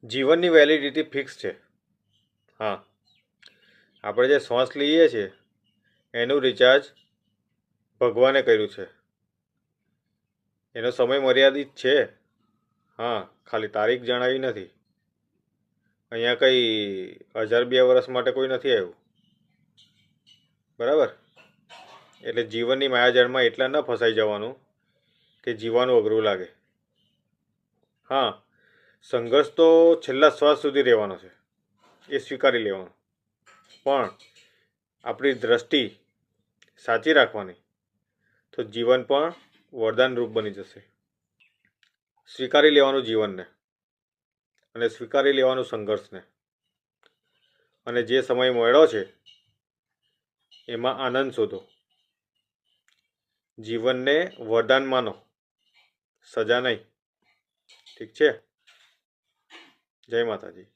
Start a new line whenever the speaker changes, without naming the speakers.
જીવનની validity fix છે. હા, આપણે જે શ્વાસ લઈએ છીએ એનું રિચાર્જ ભગવાને કર્યું છે. એનો સમય મર્યાદિત છે. હા, ખાલી તારીખ જણાવી નથી. અહીંયા કંઈ 1000-2 વર્ષ માટે કોઈ નથી આવ્યું. બરાબર? એટલે જીવનની માયાજાળમાં એટલા ન ફસાઈ જવાનું કે જીવવાનું અઘરું લાગે. હા, સંઘર્ષ તો છેલ્લા શ્વાસ સુધી રહેવાનો છે, એ સ્વીકારી લેવાનો. પણ આપણી દ્રષ્ટિ સાચી રાખવાની, તો જીવન પણ વરદાનરૂપ બની જશે. સ્વીકારી લેવાનું જીવનને, અને સ્વીકારી લેવાનું સંઘર્ષને, અને જે સમય મળ્યો છે એમાં આનંદ શોધો. જીવનને વરદાન માનો, સજા નહીં. ઠીક છે? જય માતાજી.